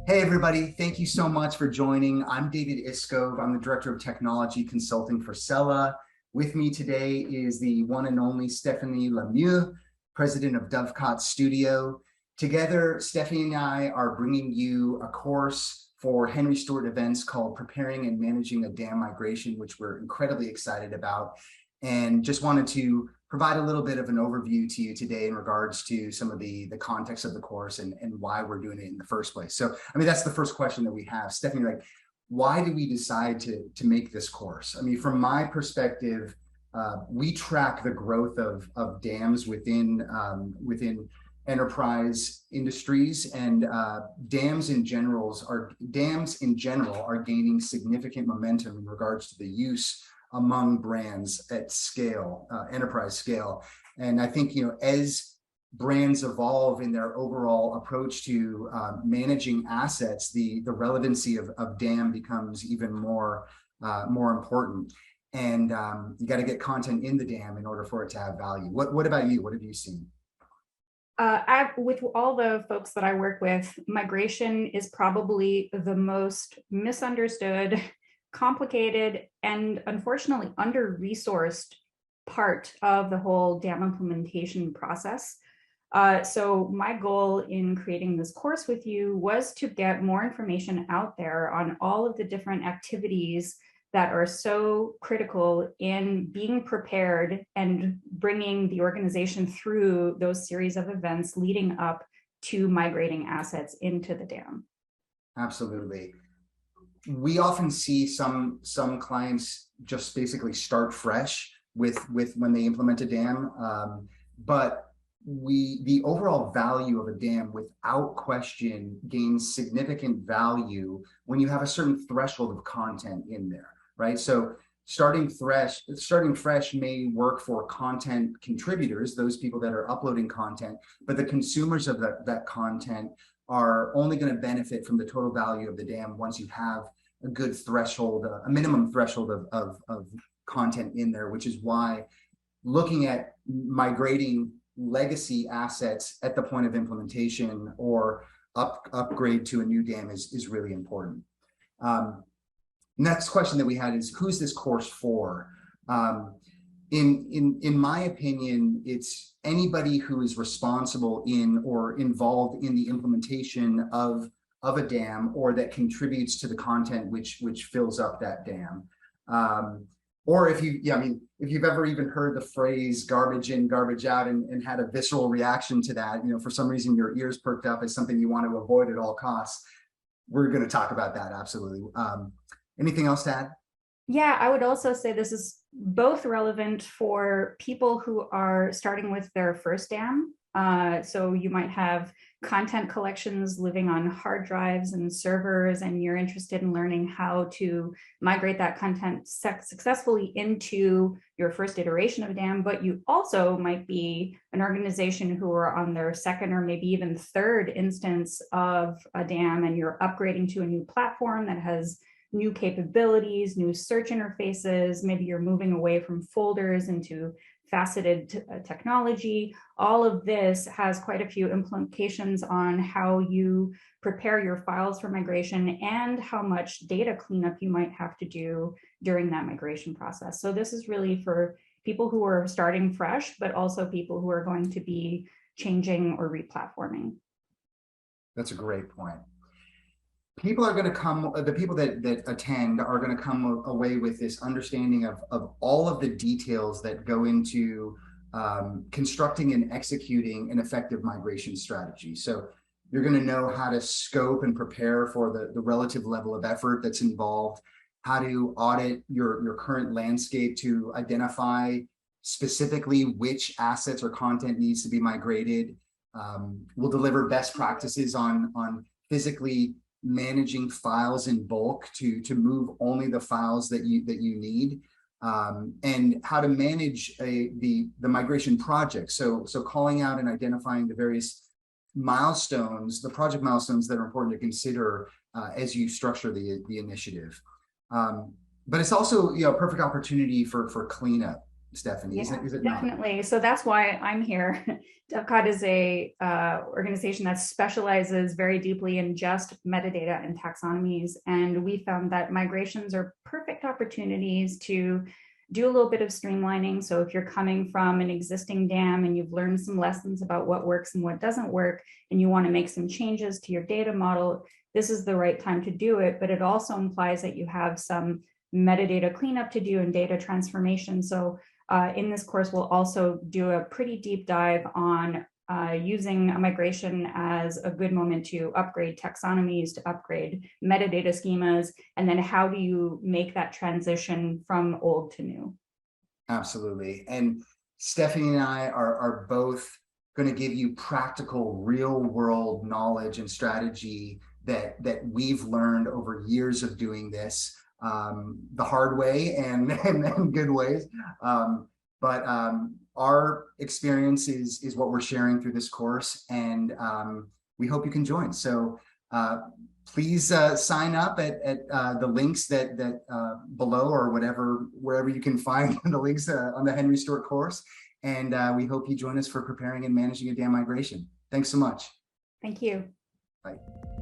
Hey, everybody. Thank you so much for joining. I'm David Iscove. I'm the Director of Technology Consulting for Cella. With me today is the one and only Stephanie Lemieux, President of Dovecot Studio. Together, Stephanie and I are bringing you a course for Henry Stewart Events called Preparing and Managing a Dam Migration, which we're incredibly excited about. And just wanted to provide a little bit of an overview to you today in regards to some of the context of the course and why we're doing it in the first place. So, I mean, that's the first question that we have. Stephanie, like, why did we decide to make this course? I mean, from my perspective, we track the growth of dams within enterprise industries, and dams in general are gaining significant momentum in regards to the use among brands at scale, enterprise scale. And I think, as brands evolve in their overall approach to managing assets, the relevancy of dam becomes even more important. And you got to get content in the dam in order for it to have value. What about you? What have you seen? With all the folks that I work with, migration is probably the most misunderstood, complicated, and unfortunately under-resourced part of the whole dam implementation process. So my goal in creating this course with you was to get more information out there on all of the different activities that are so critical in being prepared and bringing the organization through those series of events leading up to migrating assets into the dam. Absolutely. We often see some clients just basically start fresh with when they implement a dam, but the overall value of a dam without question gains significant value when you have a certain threshold of content in there, right? So starting fresh may work for content contributors, those people that are uploading content, but the consumers of that content are only going to benefit from the total value of the dam once you have a good threshold, a minimum threshold of content in there, which is why looking at migrating legacy assets at the point of implementation or upgrade to a new dam is really important. Next question that we had is, who's this course for? In my opinion, it's anybody who is responsible in or involved in the implementation of a dam, or that contributes to the content which fills up that dam. Or if you've ever even heard the phrase garbage in, garbage out, and had a visceral reaction to that, for some reason your ears perked up as something you want to avoid at all costs, we're going to talk about that. Absolutely. Anything else to add? Yeah, I would also say this is both relevant for people who are starting with their first dam. So you might have content collections living on hard drives and servers, and you're interested in learning how to migrate that content successfully into your first iteration of a dam. But you also might be an organization who are on their second or maybe even third instance of a dam, and you're upgrading to a new platform that has new capabilities, new search interfaces. Maybe you're moving away from folders into faceted technology. All of this has quite a few implications on how you prepare your files for migration and how much data cleanup you might have to do during that migration process. So this is really for people who are starting fresh, but also people who are going to be changing or replatforming. That's a great point. People are going to come, the people that attend are going to come away with this understanding of all of the details that go into constructing and executing an effective migration strategy. So you're going to know how to scope and prepare for the relative level of effort that's involved, how to audit your current landscape to identify specifically which assets or content needs to be migrated. We'll deliver best practices on physically managing files in bulk to move only the files that you need, and how to manage the migration project. So calling out and identifying the various milestones, the project milestones that are important to consider as you structure the initiative. But it's also a perfect opportunity for cleanup. Stephanie, Yeah, is it not? definitely. So that's why I'm here. Dovecot is a organization that specializes very deeply in just metadata and taxonomies. And we found that migrations are perfect opportunities to do a little bit of streamlining. So if you're coming from an existing dam and you've learned some lessons about what works and what doesn't work, and you want to make some changes to your data model, this is the right time to do it. But it also implies that you have some metadata cleanup to do and data transformation. So in this course, we'll also do a pretty deep dive on using a migration as a good moment to upgrade taxonomies, to upgrade metadata schemas, and then how do you make that transition from old to new? Absolutely. And Stephanie and I are both going to give you practical, real world knowledge and strategy that we've learned over years of doing this, the hard way and good ways. But our experience is what we're sharing through this course, and we hope you can join. So please sign up at the links that below, or wherever you can find the links on the Henry Stewart course. And we hope you join us for preparing and managing a dam migration. Thanks so much. Thank you. Bye.